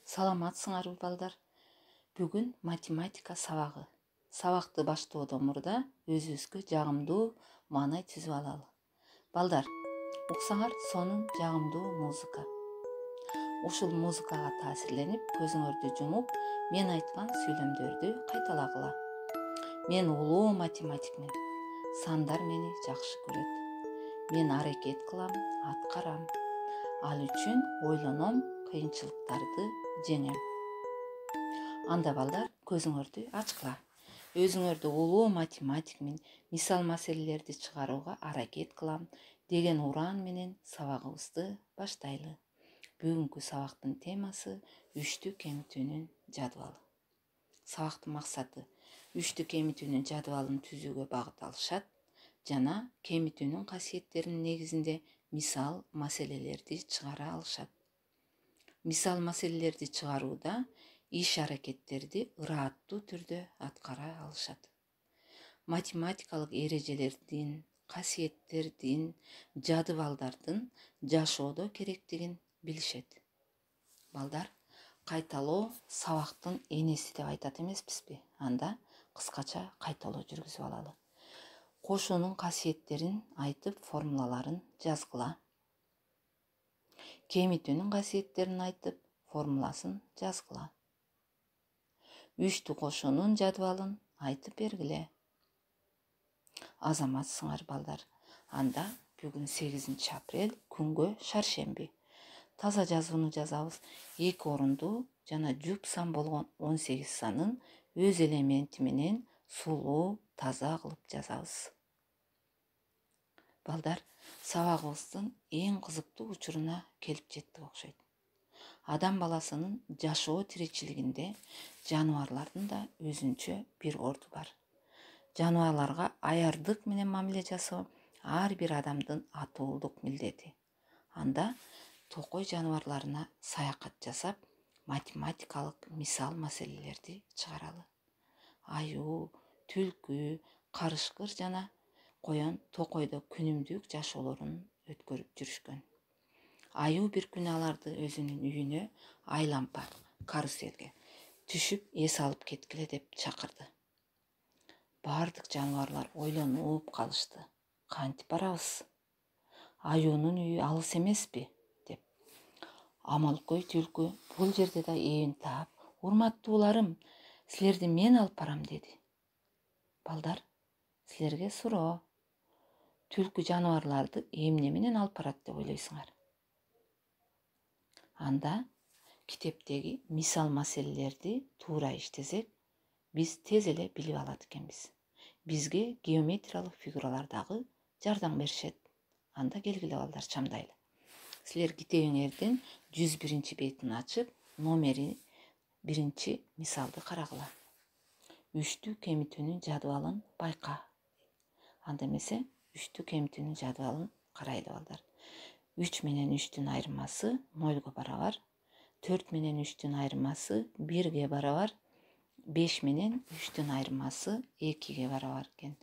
Саламатсыңарбы балдар? Бүгүн математика сабагы. Сабакты баштоодон мурда өзүбүзгө жагымдуу маанай түзүп алалы. Балдар, уксаңар сонун жагымдуу музыка. Ушул музыкага таасирленип, көзүңөрдү жумуп, мен айткан сүйлөмдөрдү кайталагыла. Мен улуу математикмин. Сандар мени жакшы көрөт. Мен аракет кылам, аткарам. Ал үчүн ойлоном, кыйынчылыктарды жеңем. Анда балдар, көзүңөрдү ачкыла. Өзүңөрдү улуу математикмин, мисал маселелерди чыгарууга аракет кылам деген уран менен сабагыбызды баштайлы. Бүгүнкү сабактын темасы үчтү кемитүүнүн жадыбалы. Сабактын максаты үчтү кемитүүнүн жадыбалын түзүүгө багыт алышат жана кемитүүнүн касиеттеринин негизинде мисал маселелерди чыгара алышат. Мисал маселелерди чыгарууда иш аракеттерди ырааттуу түрдө аткара алышат. Математикалык эрежелердин, касиеттердин, жадыбалдардын жашоодо керектигин билишет. Балдар, кайталоо сабактын энеси деп айтат эмеспизби? Анда кыскача кайталоо жүргүзүп алалы. Кошуунун касиеттерин айтып, формулаларын жазгыла. Кемитүүнүн касиеттерин айтып, формуласын жазгыла. Үчтү кошуунун жадыбалын айтып бергиле. Азаматсыңар балдар. Анда бүгүн 8 апрель, күнгө шаршемби. Таза жазууну жазабыз. 2 орунду жана жуп сан болгон 18 санын өз элементи менен сулуу, таза кылып жазабыз. Балдар, сабагыбыздын эң кызыктуу учуруна келип жеттик окшойт. Адам баласынын жашоо тиричилигинде жаныбарлардын да өзүнчө бир орду бар. Жаныбарларга аярдык менен мамиле жасоо ар бир адамдын атуулдук милдети. Анда токой жаныбарларына саякат жасап, математикалык мисал маселелерди чыгаралы. Аюу, түлкү, карышкыр жана коен токойдо күнүмдүк жашоолорун өткөрүп жүрүшкөн. Аюу бир күнү аларды өзүнүн үйүнө айлампа, каруселге түшүп эс алып кеткиле деп чакырды. Бардык жаныбарлар ойлонуп калышты. Кантип барабыз? Аюунун үйү алыс эмеспи? Деп. Амалкөй түлкү бул жерде да эбин таап, урматтууларым, силерди мен алып барам деди. Балдар, силерге суроо. Түлкү жаныбарларды эмне менен алып барат деп ойлойсуңар? Анда китептеги мисал маселелерди туура иштесек, биз тез эле билип алат экенбиз. Бизге геометриялык фигуралар дагы жардам беришет. Анда келгиле балдар, чамдайлы. Силер китебиңердин 101 бетин ачып, номери 1 мисалды карагыла. Үчтү кемитүүнүн жадыбалын байка. Анда эмесе үчтү кемитүүнүн жадыбалын карайлы балдар. 3 менен 3-түн айырмасы 0-га барабар, 4 менен 3-түн айырмасы 1-ге барабар, 5 менен 3-түн айырмасы 2-ге барабар экен.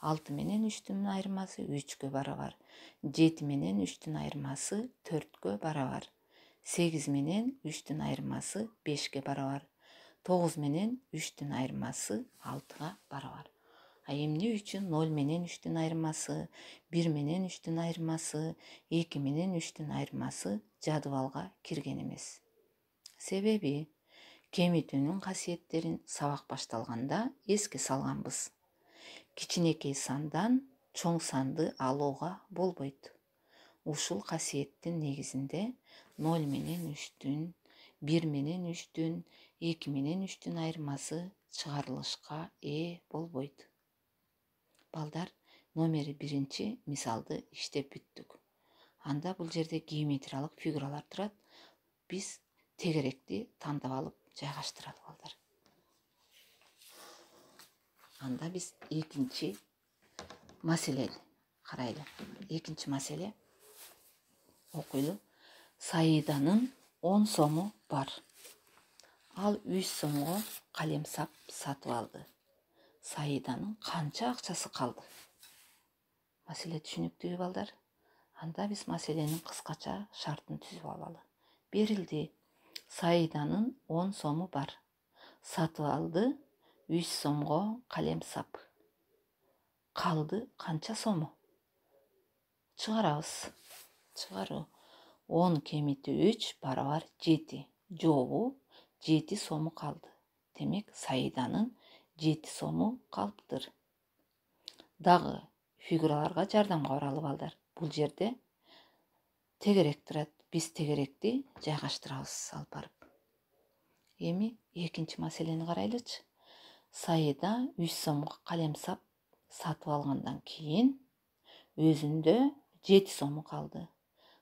6 менен 3-түн айырмасы 3-кө барабар, 7 менен 3-түн айырмасы 4-кө барабар, 8 менен 3-түн айырмасы 5-ке барабар, 9 менен 3-түн айырмасы 6-га барабар. Эмне үчүн 0 менен 3-түн айырмасы, 1 менен 3-түн айырмасы, 2 менен 3-түн айырмасы жадыбалга кирген эмес? Себеби кемитүүнүн касиеттерин сабак башталганда эске салганбыз. Кичинекей сандан чоң санды алууга болбойт. Ушул касиеттин негизинде 0 менен 3-түн, 1 менен 3-түн, 2 менен 3-түн айырмасы чыгарылышка болбойт. Балдар, номери 1 мисалды иштеп бүттүк. Анда бул жерде геометриялык фигуралар турат. Биз тегеректи тандап алып жайгаштыралы балдар. Анда биз 2 маселени карайлы. 2 маселе окуйлу. Саиданын 10 сому бар. Ал 3 сомго калемсап сатып алды. Саиданын канча акчасы калды? Маселе түшүнүктүүбү балдар? Анда биз маселенин кыскача шартын түзүп алалы. Берилди. Саиданын 10 сому бар. Сатып алды 3 сомго калем сап. Калды канча сому? Чыгарабыз. Чыгаруу. 10 кемити 3 барабар 7. Жобу 7 сому калды. Демек Саиданын 7 сому калыптыр. Дагы фигураларга жардамга баралы балдар. Бул жерде тегерек турат. Биз тегеректи жайгаштырабыз алып барып. Эми экинчи маселени карайлычы. Саида 3 сомго калем сатып алгандан кийин өзүндө 7 сому калды.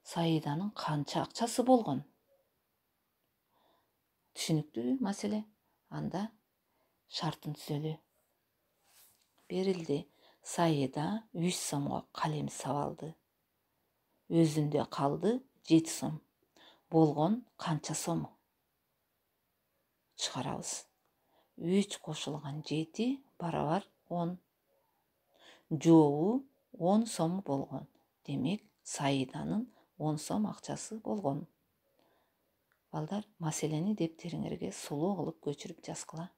Саиданын канча акчасы болгон? Түшүнүктүүбү маселе? Анда шартын түзөлү. Берилди. Саида 3 сомго калем сап алды. Өзүндө калды 7 сом. Болгон канча сому? Чыгарабыз. 3 кошулган 7 барабар 10. Жобу 10 сом болгон. Демек Саиданын 10 сом акчасы болгон. Балдар, маселени дептериңерге сулуу кылып көчүрүп жазгыла.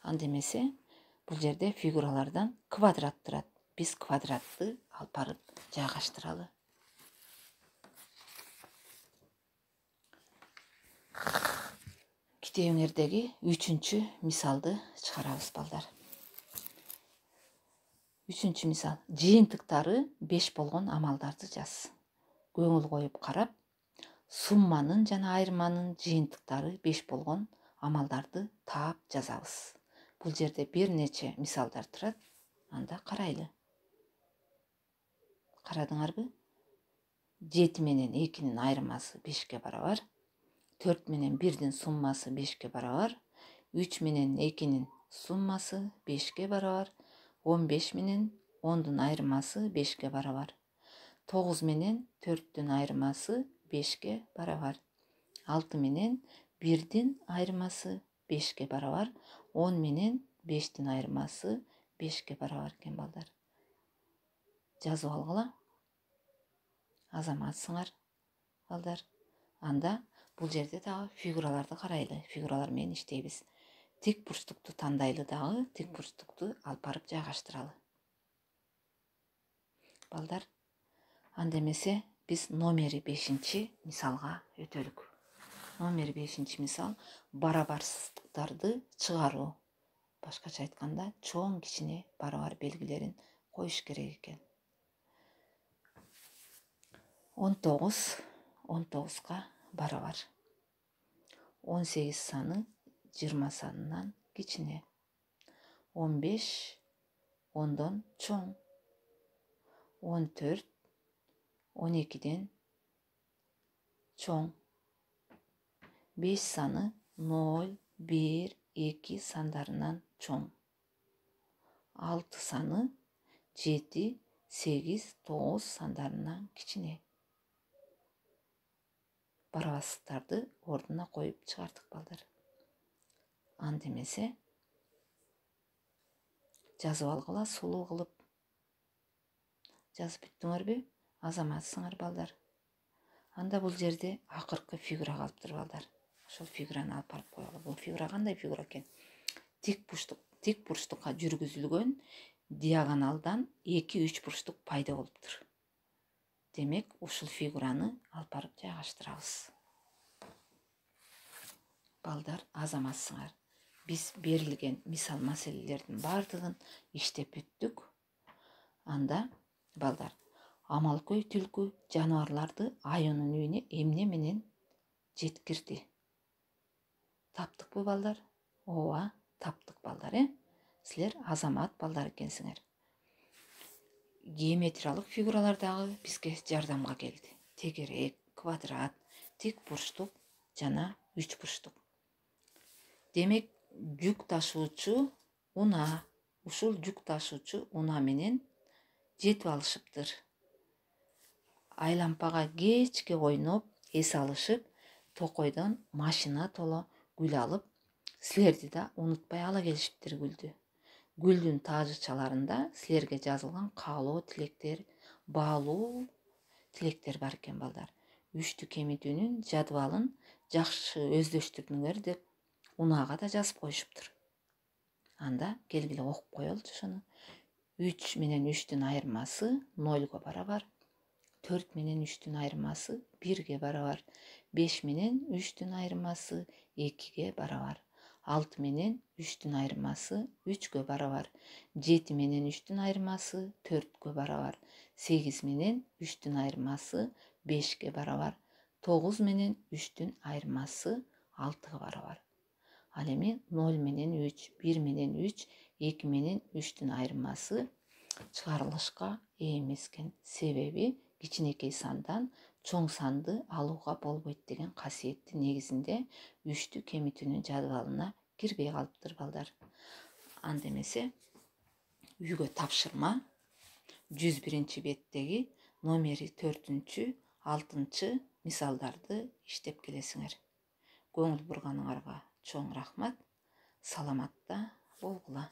Анда эмесе, бул жерде фигуралардан квадрат турат. Биз квадратты алып барып жайгаштыралы. Китебиңердеги 3-чү мисалды чыгарабыз балдар. 3-чү мисал. Жыйынтыктары 5 болгон амалдарды жаз. Көңүл коюп карап, сумманын жана айырманын жыйынтыктары 5 болгон амалдарды таап жазабыз. Бул жерде бир нече мисалдар турат. Анда карайлы. Карадыңарбы? 7 менен 2-нин айырмасы 5-ке барабар. 4 менен 1-дин суммасы 5-ке барабар. 3 менен 2-нин суммасы 5-ке барабар. 15 менен 10-дун айырмасы 5-ке барабар. 9 менен 4-түн айырмасы 5-ке барабар. 6 менен 1-дин айырмасы 5-ке барабар. 10 менен 5-тин айырмасы 5-ке барабар экен балдар. Жазып алгыла. Азаматсыңар балдар. Анда бул жерде дагы фигураларды карайлы. Фигуралар менен иштейбиз. Тик бурчтукту тандайлы дагы, тик бурчтукту алып барып жайгаштыралы. Балдар, анда эмесе биз номери 5-чи мисалга өтөлүк. Номери 5-чи мисал барабарсыздыктарды чыгаруу. Башкача айтканда, чоң кичине барабар белгилерин коюш керек экен. 19 19га барабар. 18 саны 20 санынан кичине. 15 10дон чоң. 14 12ден чоң. 5 саны 0 1 2 сандарынан чоң. 6 саны 7 8 9 сандарынан кичине. Барабарсыздыктарды ордуна коюп чыгардык балдар. Анда эмесе жазып алгыла сулуу кылып. Жазып бүттүңөрбү? Азаматсыңар балдар. Анда бул жерде акыркы фигура калыптыр балдар. Ошол фигураны алып барып коелу. Бул фигура кандай фигура экен? Тик бурчтукка жүргүзүлгөн диагоналдан 2 3 бурчтук пайда болуптур. Демек, ушул фигураны алып барып жайгаштырабыз. Балдар, азаматсыңар. Биз берилген мисал маселелердин бардыгын иштеп бүттүк. Анда балдар, Амалкөй түлкү жаныбарларды айынын үйүнө эмне менен жеткирди? Таптыкпы балдар? Ооба, таптык балдар, Силер азамат балдар экенсиңер. Геометриялык фигуралар дагы бизге жардамга келди. Тегерек, квадрат, тик бурчтук жана үч бурчтук. Демек, жүк ташуучу унаа, ушул жүк ташуучу унаа менен жетип алышыптыр. Айлампага кечке ойноп, эс алышып, токойдон машина толо гүл алып, силерди да унутпай ала келишиптир гүлдү. Гүлдүн таажычаларында силерге жазылган каалоо тилектер, баалуу тилектер бар экен балдар. үчтү кемитүүнүн жадвалын жакшы өздөштүрдүңөр деп унаага да жазып коюшуптур. Анда келгиле окуп коелучу ошону. 3 менен 3'tün айырмасы 0'ga барабар. 4 менен 3'tün айырмасы 1'ge барабар. 5 менен 3'tün айырмасы 2'ge барабар. 6 менен 3'tün айырмасы 3'gө барабар. 7 менен 3'tün айырмасы 4'gө барабар. 8 менен 3'tün айырмасы 5'ge барабар. 9 менен 3'tün айырмасы 6'ga барабар. Ал эми 0 менен 3, 1 менен 3, 2 менен 3'tün айырмасы чыгарылышка эмес экен. Себеби кичинекей сандан чоң санды алууга болбойт деген касиеттин негизинде 3'tү кемитүүнүн жадвалына кирбей калыптыр балдар. Анда эмесе үйгө тапшырма 101-беттеги номери 4-6 мисалдарды иштеп келесиңер. Көңүл бурганыңарга чоң рахмат. Саламатта болгула.